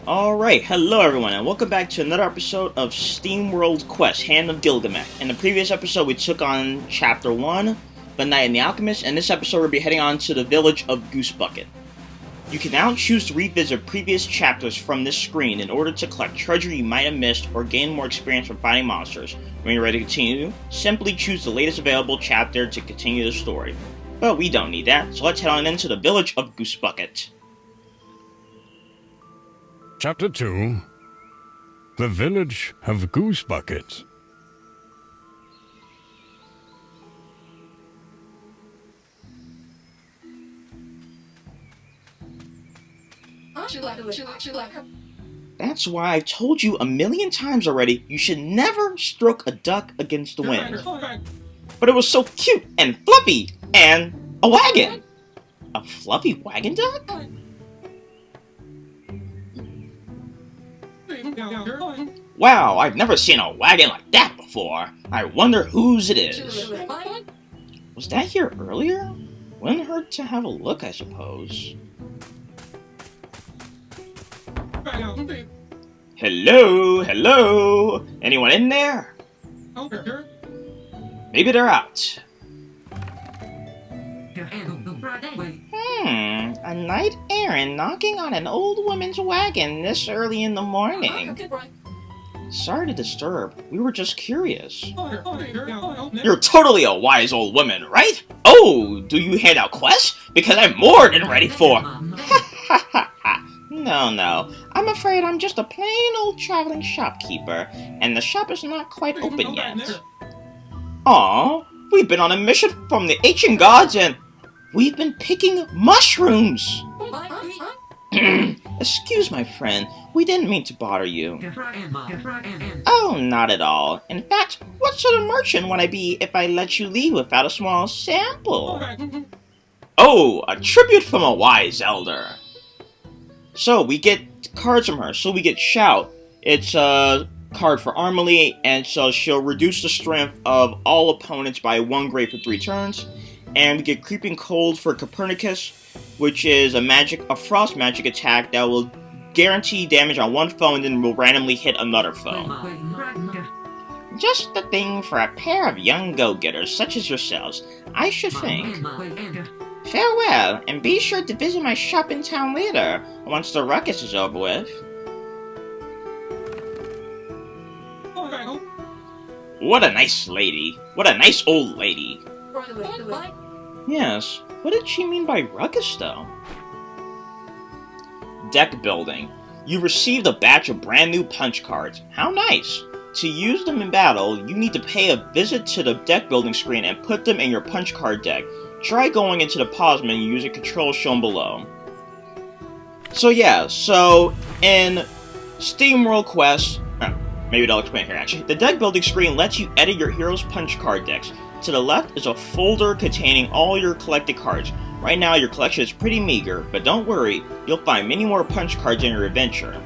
Alright, hello everyone, and welcome back to another episode of SteamWorld Quest, Hand of Gilgamech. In the previous episode, we took on Chapter 1, The Knight and the Alchemist, and this episode we'll be heading on to the village of Goosebucket. You can now choose to revisit previous chapters from this screen in order to collect treasure you might have missed or gain more experience from fighting monsters. When you're ready to continue, simply choose the latest available chapter to continue the story. But we don't need that, so let's head on into the village of Goosebucket. Chapter 2, The Village of Goosebucket. That's why I've told you a million times already, you should never stroke a duck against the wind. But it was so cute and fluffy, and a wagon! A fluffy wagon duck? Wow, I've never seen a wagon like that before. I wonder whose it is. Was that here earlier? Wouldn't hurt to have a look, I suppose. Hello, hello. Anyone in there? Maybe they're out. A knight errant knocking on an old woman's wagon this early in the morning. Sorry to disturb, we were just curious. You're totally a wise old woman, right? Oh, do you hand out quests? Because I'm more than ready for... No, I'm afraid I'm just a plain old traveling shopkeeper, and the shop is not quite open yet. Aw, we've been on a mission from the ancient gods and we've been picking mushrooms! Excuse my friend, we didn't mean to bother you. Oh, not at all. In fact, what sort of merchant would I be if I let you leave without a small sample? Oh, a tribute from a wise elder. So, we get cards from her. So we get Shout. It's a card for Armely, and so she'll reduce the strength of all opponents by 1 grade for 3 turns. And we get Creeping Cold for Copernicus, which is a frost magic attack that will guarantee damage on one foe and then will randomly hit another foe. Just the thing for a pair of young go-getters such as yourselves, I should think. Farewell, and be sure to visit my shop in town later, once the ruckus is over with. What a nice lady. What a nice old lady. Yes, what did she mean by ruckus, though? Deck building. You received a batch of brand new punch cards. How nice! To use them in battle, you need to pay a visit to the deck building screen and put them in your punch card deck. Try going into the pause menu using controls shown below. So in SteamWorld Quest, maybe they'll explain here actually. The deck building screen lets you edit your hero's punch card decks. To the left is a folder containing all your collected cards. Right now your collection is pretty meager, but don't worry, you'll find many more punch cards in your adventure.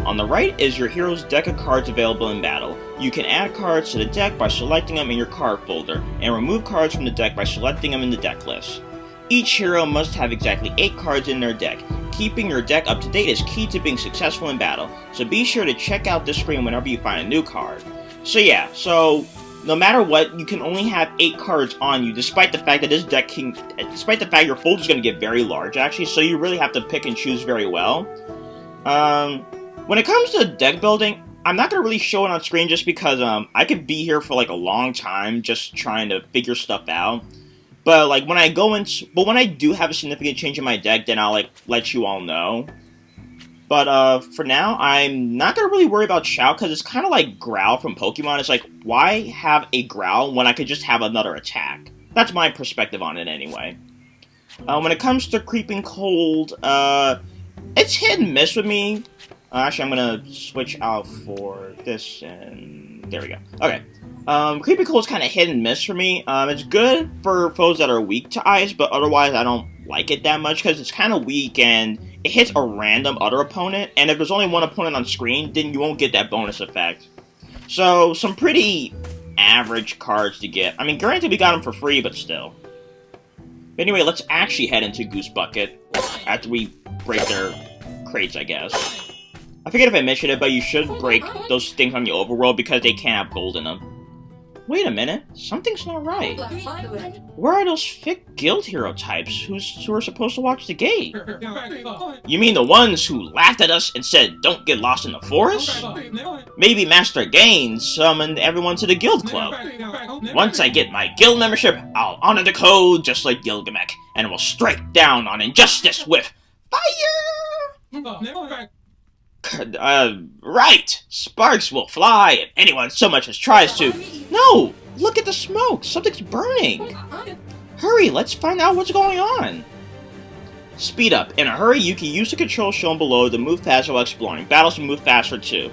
On the right is your hero's deck of cards available in battle. You can add cards to the deck by selecting them in your card folder, and remove cards from the deck by selecting them in the deck list. Each hero must have exactly 8 cards in their deck. Keeping your deck up to date is key to being successful in battle, so be sure to check out this screen whenever you find a new card. So no matter what, you can only have 8 cards on you, despite the fact that despite the fact your folder is going to get very large actually, so you really have to pick and choose very well. When it comes to deck building, I'm not going to really show it on screen just because I could be here for like a long time just trying to figure stuff out. But like when I do have a significant change in my deck, then I'll like let you all know. But for now, I'm not going to really worry about Shout because it's kind of like Growl from Pokemon. It's like, why have a Growl when I could just have another attack? That's my perspective on it anyway. When it comes to Creeping Cold, it's hit and miss with me. Actually, I'm gonna switch out for this, and there we go. Okay. Creeping Cold is kind of hit and miss for me. It's good for foes that are weak to ice, but otherwise I don't like it that much because it's kind of weak and it hits a random other opponent, and if there's only one opponent on screen, then you won't get that bonus effect. So, some pretty average cards to get. I mean, granted we got them for free, but still. But anyway, let's actually head into Goosebucket after we break their crates, I guess. I forget if I mentioned it, but you should break those things on the overworld because they can't have gold in them. Wait a minute, something's not right. Where are those thick guild hero types who are supposed to watch the gate? You mean the ones who laughed at us and said, don't get lost in the forest? Maybe Master Gain summoned everyone to the guild club. Once I get my guild membership, I'll honor the code just like Gilgamech, and will strike down on injustice with fire! Right! Sparks will fly if anyone so much as tries to. No! Look at the smoke! Something's burning! Hurry, let's find out what's going on! Speed up. In a hurry, you can use the controls shown below to move faster while exploring. Battles will move faster too.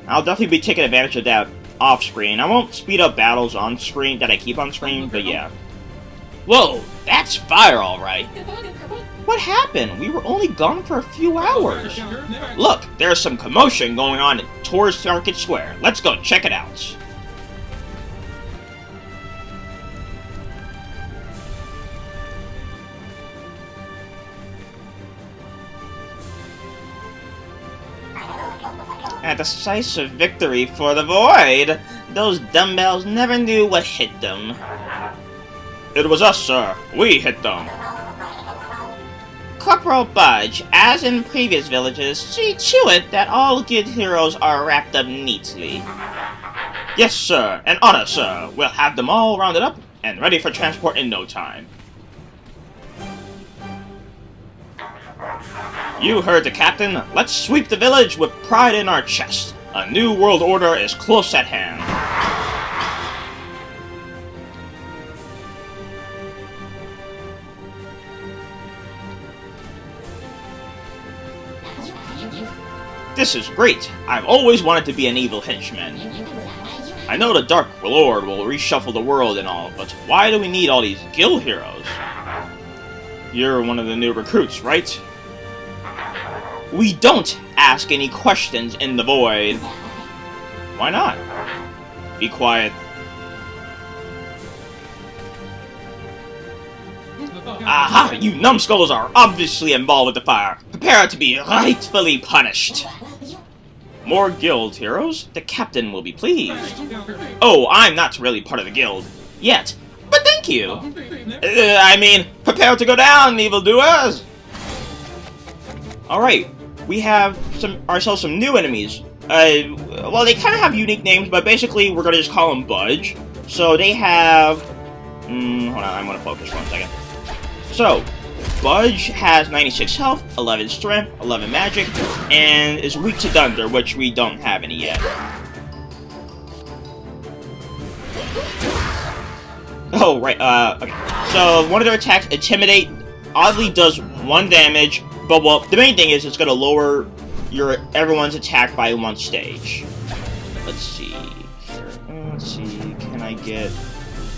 I'll definitely be taking advantage of that off screen. I won't speed up battles on screen that I keep on screen, but yeah. Whoa! That's fire alright! What happened? We were only gone for a few hours. Look, there's some commotion going on towards Market Square. Let's go check it out. A decisive victory for the Void. Those dumbbells never knew what hit them. It was us, sir. We hit them. Corporal Budge, as in previous villages, see to it that all guild heroes are wrapped up neatly. Yes, sir. An honor, sir. We'll have them all rounded up and ready for transport in no time. You heard the captain. Let's sweep the village with pride in our chest. A new world order is close at hand. This is great. I've always wanted to be an evil henchman. I know the Dark Lord will reshuffle the world and all, but why do we need all these guild heroes? You're one of the new recruits, right? We don't ask any questions in the Void. Why not? Be quiet. Aha! You numbskulls are obviously involved with the fire. Prepare to be rightfully punished. More guild heroes? The captain will be pleased. Oh, I'm not really part of the guild. Yet. But thank you. I mean, prepare to go down, evildoers! Alright, we have ourselves some new enemies. Well, they kind of have unique names, but basically we're going to just call them Budge. So they have... hold on, I'm going to focus for 1 second. So, Budge has 96 health, 11 strength, 11 magic, and is weak to thunder, which we don't have any yet. Oh, right, okay. So, one of their attacks, Intimidate, oddly does 1 damage, but, well, the main thing is it's going to lower everyone's attack by 1 stage. Let's see. Let's see, can I get...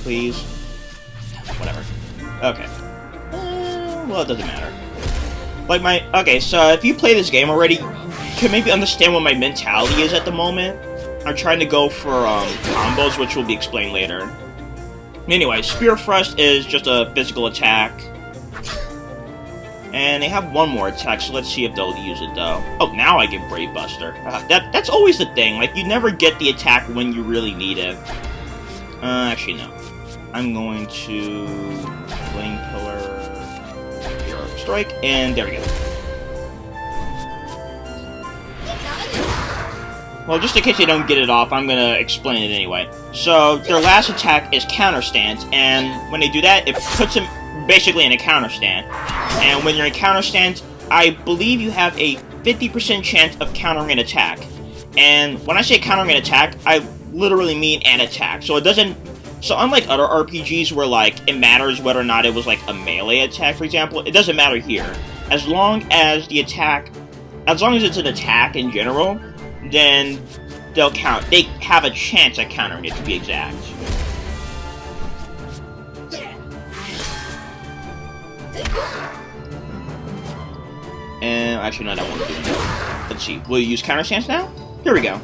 Please? Whatever. Okay. Well, it doesn't matter. Like okay, so if you play this game already, you can maybe understand what my mentality is at the moment. I'm trying to go for combos, which will be explained later. Anyway, Spear Thrust is just a physical attack. And they have 1 more attack, so let's see if they'll use it though. Oh, now I get Brave Buster. That's always the thing, like you never get the attack when you really need it. Actually no. I'm going to Flame Pillar, Strike, and there we go. Well, just in case they don't get it off, I'm gonna explain it anyway. So, their last attack is Counter Stance, and when they do that, it puts them basically in a counter stand. And when you're in counter stance, I believe you have a 50% chance of countering an attack. And when I say countering an attack, I literally mean an attack. So it doesn't... So unlike other RPGs where, like, it matters whether or not it was, like, a melee attack, for example, it doesn't matter here. As long as the attack... As long as it's an attack in general, then they'll count. They have a chance at countering it, to be exact. And actually, no, that won't do that. Let's see. Will you use counter stance now? Here we go.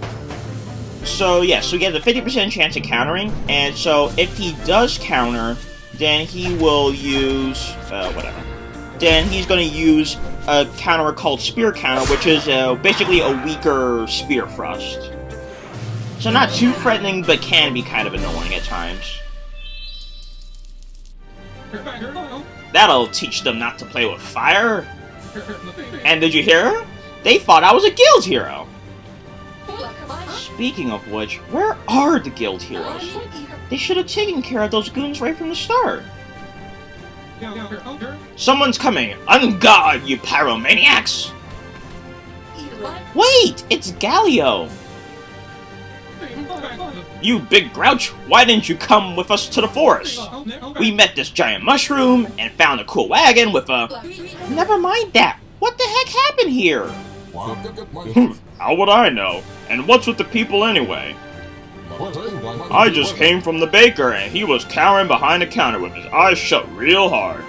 So, yeah, so he has a 50% chance of countering, and so if he does counter, then he will use, whatever. Then he's going to use a counter called Spear Counter, which is basically a weaker Spear Thrust. So not too threatening, but can be kind of annoying at times. That'll teach them not to play with fire. And did you hear? They thought I was a guild hero. Speaking of which, where are the guild heroes? They should have taken care of those goons right from the start. Someone's coming! On guard, you pyromaniacs! Wait! It's Galio! You big grouch, why didn't you come with us to the forest? We met this giant mushroom and found a cool wagon with a... Never mind that! What the heck happened here? How would I know? And what's with the people anyway? I just came from the baker and he was cowering behind the counter with his eyes shut real hard.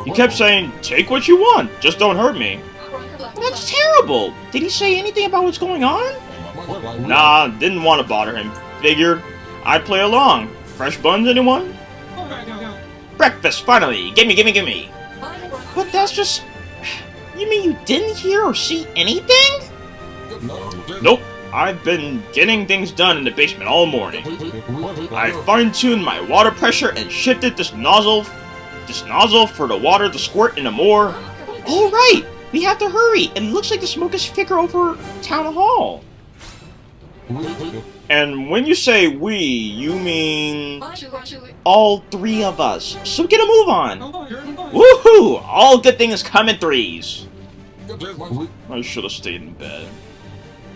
He kept saying, take what you want, just don't hurt me. That's terrible! Did he say anything about what's going on? Nah, didn't want to bother him. Figured I'd play along. Fresh buns, anyone? Breakfast, finally! Gimme! But that's just... You mean you didn't hear or see anything? Nope. I've been getting things done in the basement all morning. I fine-tuned my water pressure and shifted this nozzle for the water to squirt into more... Oh right! We have to hurry! It looks like the smoke is thicker over Town Hall. And when you say we, you mean... all three of us. So get a move on! Woohoo! All good things come in threes! I should have stayed in bed.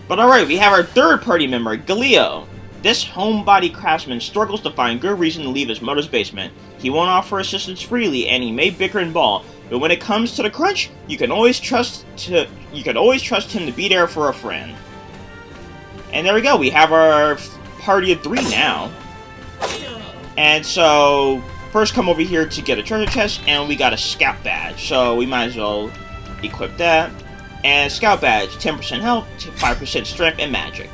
But alright, we have our third party member, Galio. This homebody craftsman struggles to find good reason to leave his mother's basement. He won't offer assistance freely, and he may bicker and bawl, but when it comes to the crunch, you can always trust him to be there for a friend. And there we go, we have our party of 3 now. And so, first come over here to get a treasure chest, and we got a scout badge, so we might as well equip that. And scout badge, 10% health, 5% strength, and magic.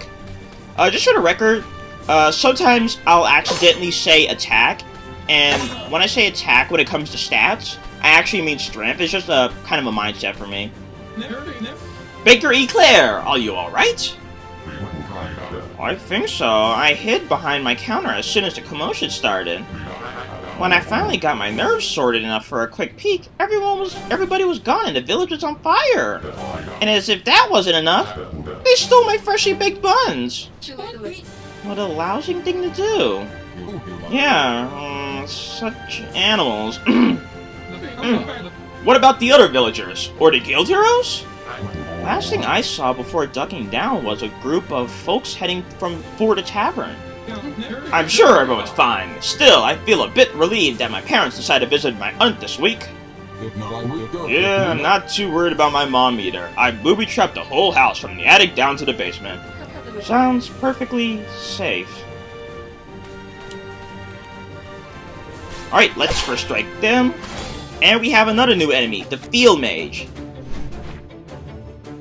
Just for the record, sometimes I'll accidentally say attack, and when I say attack when it comes to stats, I actually mean strength. It's just a kind of a mindset for me. Baker Eclair, are you alright? I think so. I hid behind my counter as soon as the commotion started. When I finally got my nerves sorted enough for a quick peek, everybody was gone and the village was on fire. And as if that wasn't enough, they stole my freshly baked buns. What a lousy thing to do. Yeah, such animals. What about the other villagers? Or the guild heroes? Last thing I saw before ducking down was a group of folks heading for the tavern. I'm sure everyone's fine. Still, I feel a bit relieved that my parents decided to visit my aunt this week. Yeah, I'm not too worried about my mom either. I booby-trapped the whole house from the attic down to the basement. Sounds perfectly safe. Alright, let's first strike them. And we have another new enemy, the Field Mage.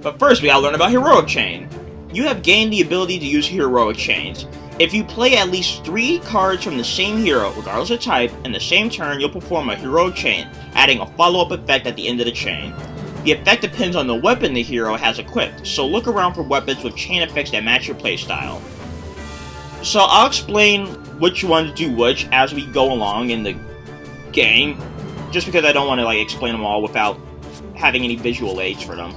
But first, we gotta learn about Heroic Chain. You have gained the ability to use Heroic Chains. If you play at least 3 cards from the same hero, regardless of type, in the same turn, you'll perform a Heroic Chain, adding a follow-up effect at the end of the chain. The effect depends on the weapon the hero has equipped, so look around for weapons with chain effects that match your playstyle. So I'll explain which ones do which as we go along in the game, just because I don't want to explain them all without having any visual aids for them.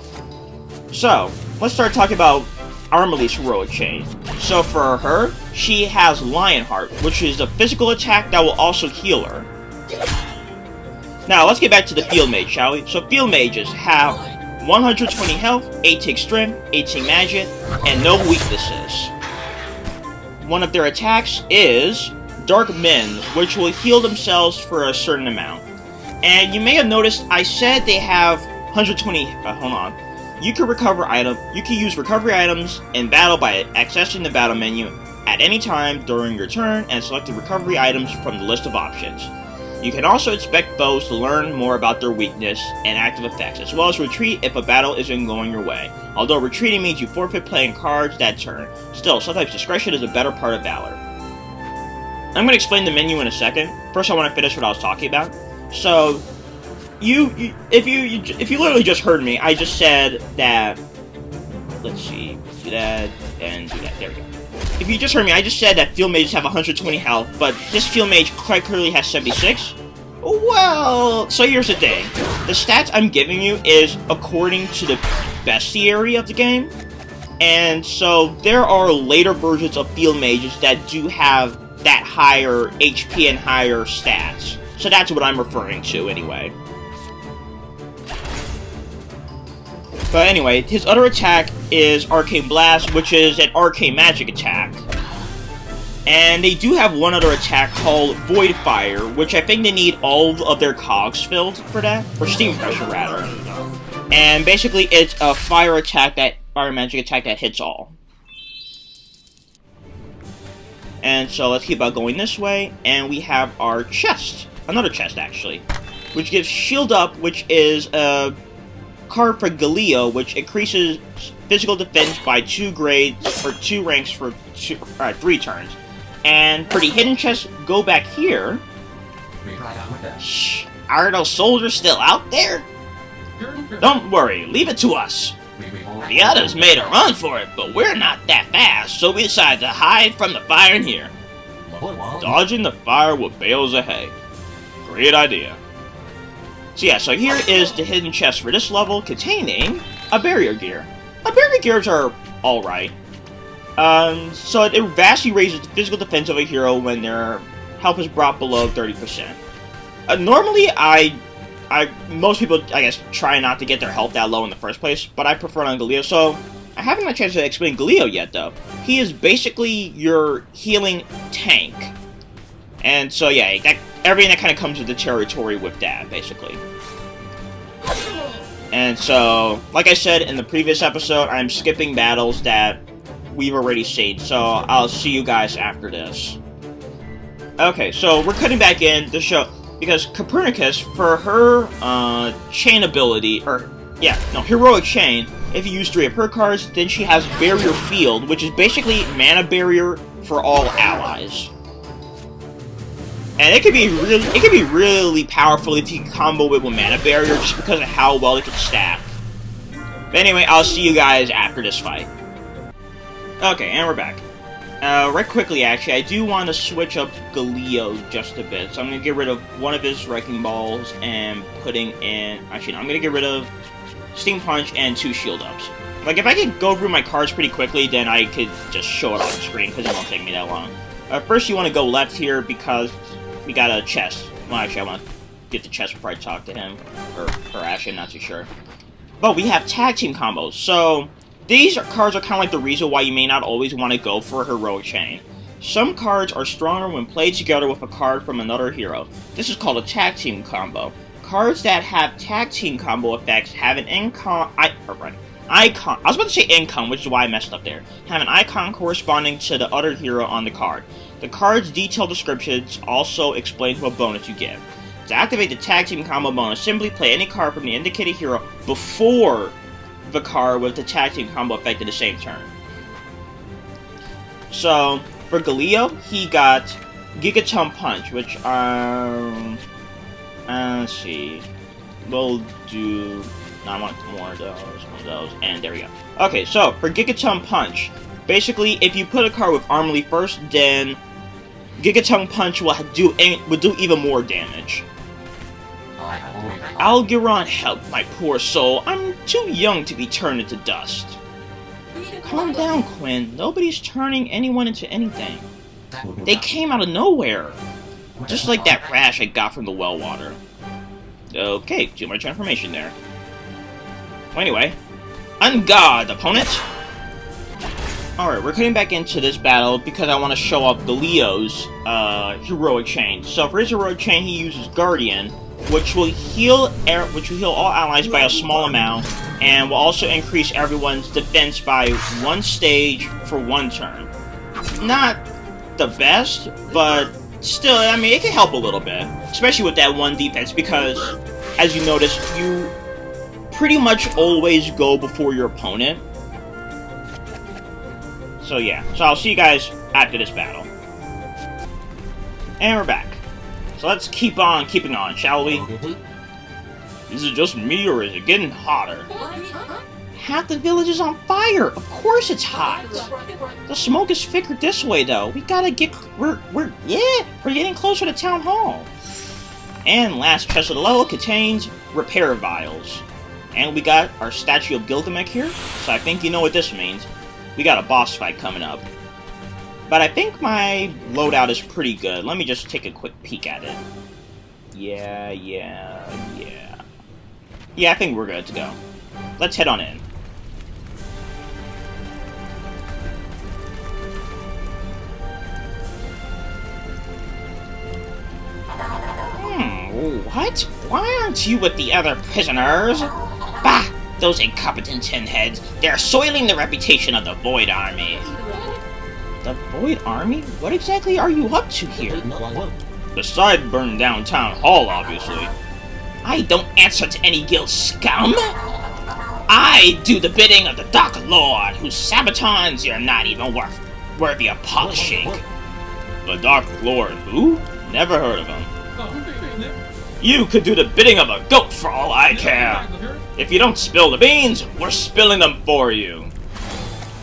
So, let's start talking about Armalee's Heroic Chain. So for her, she has Lionheart, which is a physical attack that will also heal her. Now, let's get back to the Field Mage, shall we? So Field Mages have 120 health, 18 strength, 18 magic, and no weaknesses. One of their attacks is Dark Mend, which will heal themselves for a certain amount. And you may have noticed I said they have 120, hold on. You can use recovery items in battle by accessing the battle menu at any time during your turn and select the recovery items from the list of options. You can also expect foes to learn more about their weakness and active effects, as well as retreat if a battle isn't going your way. Although retreating means you forfeit playing cards that turn. Still, sometimes discretion is a better part of valor. I'm going to explain the menu in a second. First I want to finish what I was talking about. So, if you literally just heard me, I just said that. Let's see, do that and do that. There we go. If you just heard me, I just said that field mages have 120 health, but this field mage quite clearly has 76. Well, so here's the thing. The stats I'm giving you is according to the bestiary of the game. And so there are later versions of field mages that do have that higher HP and higher stats. So that's what I'm referring to anyway. But anyway, his other attack is Arcane Blast, which is an arcane magic attack. And they do have one other attack called Void Fire, which I think they need all of their cogs filled for that, or steam pressure rather. And basically it's a fire magic attack that hits all. And so let's keep on going this way, and we have our chest, another chest actually, which gives Shield Up, which is a card for Galio, which increases physical defense by 2 grades, or 2 ranks for 3 turns. And for the hidden chest, go back here. Shh, are those soldiers still out there? Don't worry, leave it to us. The others made a run for it, but we're not that fast, so we decided to hide from the fire in here. Dodging the fire with bales of hay. Great idea. So yeah, so here is the hidden chest for this level, containing a barrier gear. Barrier gears are alright. So it vastly raises the physical defense of a hero when their health is brought below 30%. Normally, most people, I guess, try not to get their health that low in the first place, but I prefer it on Galio, so I haven't had a chance to explain Galio yet, though. He is basically your healing tank. And so, yeah, everything that kind of comes with the territory with that, basically. And so, like I said in the previous episode, I'm skipping battles that we've already seen, so I'll see you guys after this. Okay, so we're cutting back in to show, because Copernicus, for her chain ability, heroic chain, if you use 3 of her cards, then she has Barrier Field, which is basically mana barrier for all allies. And it could be really powerful if you combo it with Mana Barrier, just because of how well it can stack. But anyway, I'll see you guys after this fight. Okay, and we're back. Right quickly, actually, I do want to switch up Galio just a bit. So I'm going to get rid of one of his Wrecking Balls and putting in... Actually, no, I'm going to get rid of Steam Punch and 2 Shield Ups. Like, if I could go through my cards pretty quickly, then I could just show it on the screen, because it won't take me that long. First, you want to go left here, because we got a chest. Well, actually, I want to get the chest before I talk to him. Or actually, I'm not too sure. But we have tag team combos, so... These cards are kind of like the reason why you may not always want to go for a heroic chain. Some cards are stronger when played together with a card from another hero. This is called a tag team combo. Cards that have tag team combo effects have an icon. I was about to say income, which is why I messed up there. Have an icon corresponding to the other hero on the card. The card's detailed descriptions also explain what bonus you get. To activate the tag team combo bonus, simply play any card from the indicated hero before the card with the tag team combo effect in the same turn. So, for Galio, he got Gigaton Punch, which, let's see, we'll do, no, I want more of those, and there we go. Okay, so, for Gigaton Punch, basically, if you put a card with Armorly first, then Gigaton Punch will do even more damage. Algeron, help my poor soul. I'm too young to be turned into dust. Calm down, Quinn. Nobody's turning anyone into anything. They came out of nowhere. Just like that rash I got from the well water. Okay, do my transformation there. Well, anyway. On guard, opponent! Alright, we're cutting back into this battle because I want to show off Galio's heroic chain. So for his heroic chain, he uses Guardian, which will heal all allies by a small amount, and will also increase everyone's defense by 1 stage for 1 turn. Not the best, but still, I mean, it can help a little bit, especially with that 1 defense, because, as you notice, you pretty much always go before your opponent. So yeah, so I'll see you guys after this battle. And we're back. So let's keep on keeping on, shall we? Is it just me or is it getting hotter? Half the village is on fire! Of course it's hot! The smoke is thicker this way though. We gotta get... We're getting closer to Town Hall. And last chest of the level contains repair vials. And we got our statue of Gilgamech here, so I think you know what this means. We got a boss fight coming up. But I think my loadout is pretty good. Let me just take a quick peek at it. Yeah, I think we're good to go. Let's head on in. What? Why aren't you with the other prisoners? Bah! Those incompetent tin-heads. They're soiling the reputation of the Void Army. The Void Army? What exactly are you up to here? Besides burning down Town Hall, obviously. I don't answer to any guild scum! I do the bidding of the Dark Lord, whose sabatons you're not even worthy of polishing. The Dark Lord who? Never heard of him. You could do the bidding of a goat for all I care. If you don't spill the beans, we're spilling them for you.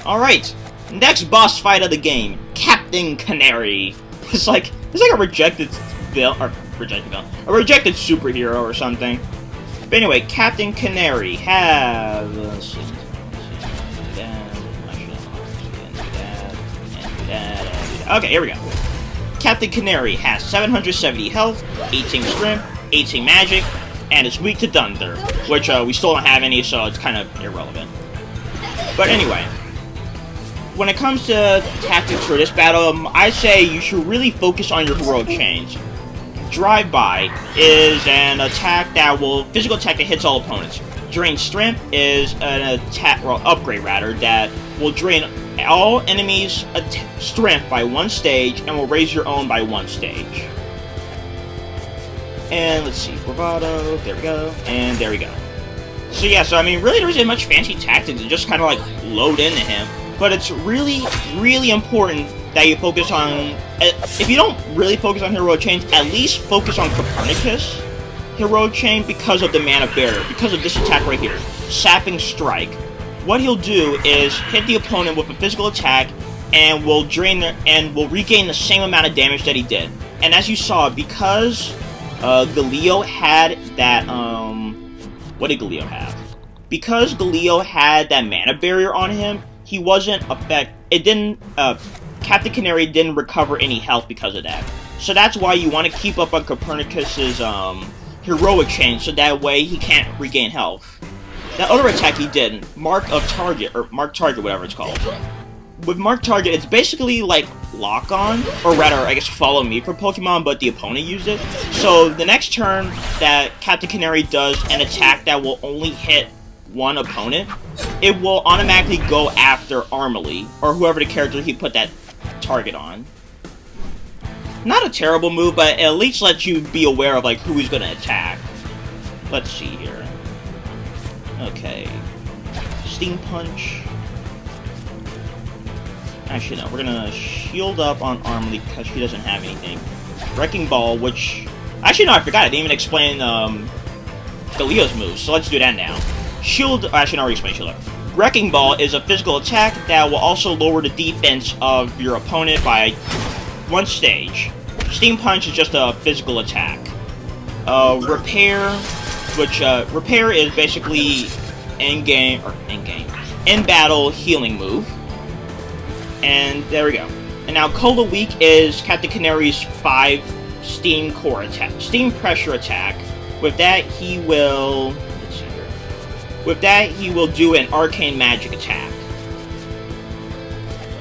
Alright, next boss fight of the game, Captain Canary. It's like a rejected superhero or something. But anyway, Captain Canary has... Let's see. Okay, here we go. Captain Canary has 770 health, 18 strength, 18 magic, and is weak to thunder, which we still don't have any, so it's kind of irrelevant. But anyway, when it comes to tactics for this battle, I say you should really focus on your heroic chains. Drive-by is an attack that physical attack that hits all opponents. Drain Strength is an upgrade that will drain all enemies' strength by 1 stage and will raise your own by 1 stage. And let's see, Bravado, there we go, and there we go. So yeah, I mean, really there isn't much fancy tactics, you just kind of like load into him. But it's really, really important that you focus on, if you don't really focus on heroic chains, at least focus on Copernicus heroic chain because of the mana barrier, because of this attack right here, Sapping Strike. What he'll do is hit the opponent with a physical attack and will regain the same amount of damage that he did. And as you saw, because Galio had that, what did Galio have? Because Galio had that mana barrier on him, he wasn't Captain Canary didn't recover any health because of that. So that's why you want to keep up on Copernicus's, heroic chain, so that way he can't regain health. That other attack he did, Mark Target, whatever it's called. With Mark Target, it's basically like Lock On, or rather, I guess Follow Me for Pokemon, but the opponent used it. So the next turn that Captain Canary does an attack that will only hit one opponent, it will automatically go after Armely, or whoever the character he put that target on. Not a terrible move, but it at least lets you be aware of like who he's gonna attack. Let's see here. Okay. Steam Punch. Actually, no. We're gonna shield up on Armely because she doesn't have anything. Wrecking Ball, which... Actually, no, I forgot. I didn't even explain Galio's moves, so let's do that now. Shield... Actually, no, I already explained Shield up. Wrecking Ball is a physical attack that will also lower the defense of your opponent by 1 stage. Steam Punch is just a physical attack. Repair, which, Repair is basically in-battle healing move. And there we go. And now Cola Weak is Captain Canary's 5 Steam Core attack, Steam Pressure attack. With that, he will... Let's see here. With that, he will do an Arcane Magic attack.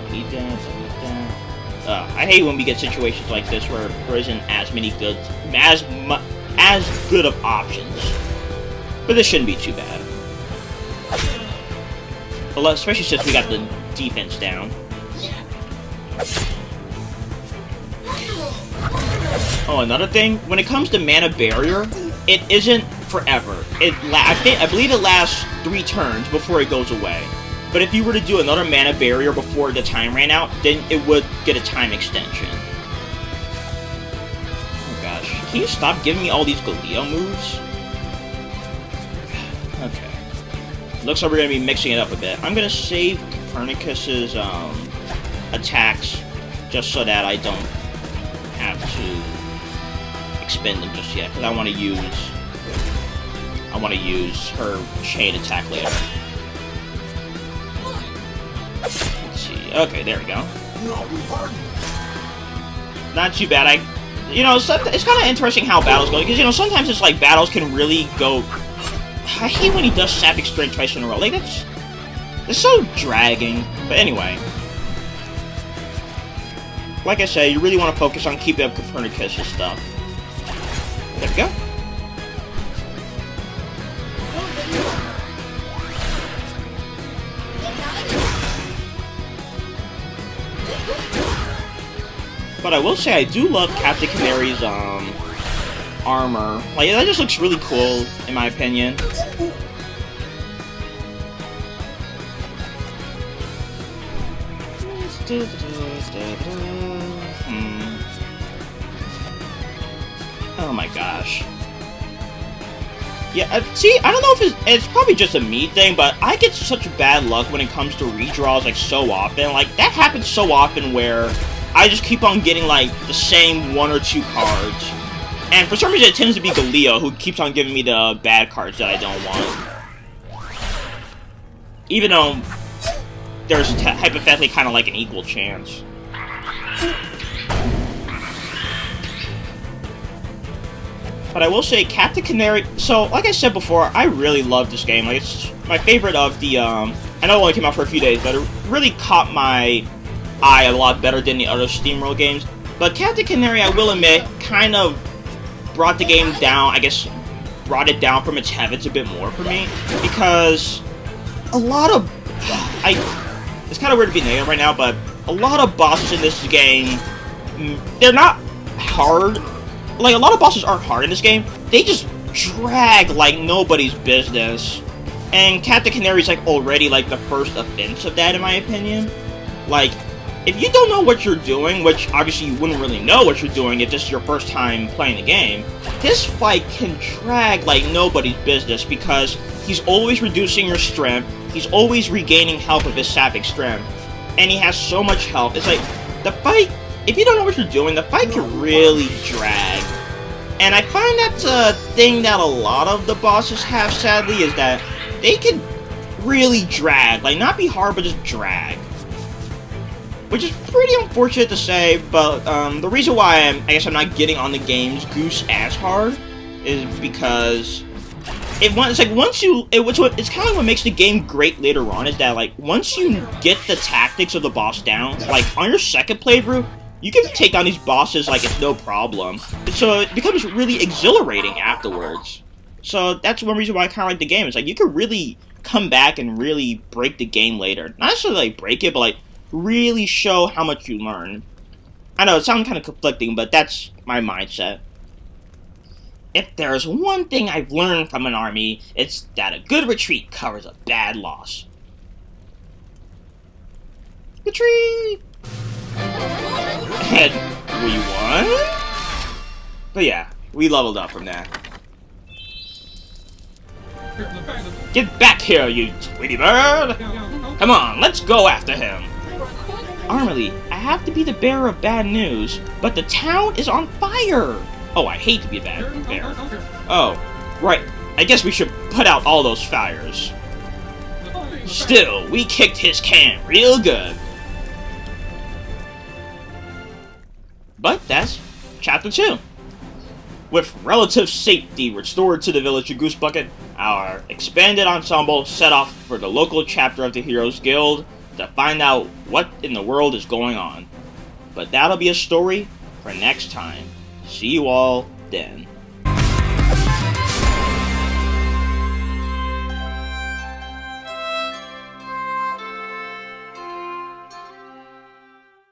Don't need that. I hate when we get situations like this where there isn't as good of options. But this shouldn't be too bad. Especially since we got the defense down. Oh, another thing, when it comes to mana barrier, it isn't forever. I believe it lasts 3 turns before it goes away. But if you were to do another mana barrier before the time ran out, then it would get a time extension. Oh gosh, can you stop giving me all these Galio moves? Looks like we're going to be mixing it up a bit. I'm going to save Copernicus's attacks just so that I don't have to expend them just yet, because I want to use her chain attack later. Let's see. Okay, there we go. Not too bad. It's kind of interesting how battles go, because sometimes it's like battles can really go. I hate when he does Sapphic Strength twice in a row. Like it's so dragging. But anyway, like I said, you really want to focus on keeping up Copernicus' stuff. There we go. But I will say I do love Captain Canary's armor. Like that just looks really cool in my opinion. Oh my gosh. Yeah, see, I don't know if it's probably just a me thing, but I get such bad luck when it comes to redraws, like, so often. Like, that happens so often where I just keep on getting, like, the same 1 or 2 cards. And for some reason, it tends to be Galio who keeps on giving me the bad cards that I don't want. Even though there's hypothetically kind of like an equal chance. But I will say, Captain Canary... So, like I said before, I really love this game. Like, it's my favorite of the, I know it only came out for a few days, but it really caught my eye a lot better than the other SteamWorld games. But Captain Canary, I will admit, kind of brought the game down, I guess, brought it down from its heavens a bit more for me. Because a lot of... It's kind of weird to be negative right now, but a lot of bosses in this game, they're not hard. Like, a lot of bosses aren't hard in this game. They just drag like nobody's business. And Captain Canary's, like, already, like, the first offense of that, in my opinion. Like, if you don't know what you're doing, which obviously you wouldn't really know what you're doing if this is your first time playing the game, this fight can drag like nobody's business because he's always reducing your strength, he's always regaining health of his Sapphic Strength, and he has so much health. It's like, the fight, if you don't know what you're doing, the fight can really drag. And I find that's a thing that a lot of the bosses have, sadly, is that they can really drag. Like, not be hard, but just drag. Which is pretty unfortunate to say, but the reason why I guess I'm not getting on the game's Goose as hard is because it's like once you it's kind of what makes the game great later on is that like once you get the tactics of the boss down, like on your second playthrough, you can take down these bosses like it's no problem. So it becomes really exhilarating afterwards. So that's one reason why I kind of like the game. It's like you can really come back and really break the game later. Not necessarily like break it, but like really show how much you learn. I know it sounds kind of conflicting, but that's my mindset. If there's one thing I've learned from an army, it's that a good retreat covers a bad loss. Retreat! And we won? But yeah, we leveled up from that. Get back here, you Tweety Bird! Come on, let's go after him! Armily, I have to be the bearer of bad news, but the town is on fire! Oh, I hate to be a bad bearer. Oh, right. I guess we should put out all those fires. Still, we kicked his can real good. But that's Chapter 2. With relative safety restored to the village of Goosebucket, our expanded ensemble set off for the local chapter of the Heroes Guild to find out what in the world is going on. But that'll be a story for next time. See you all then.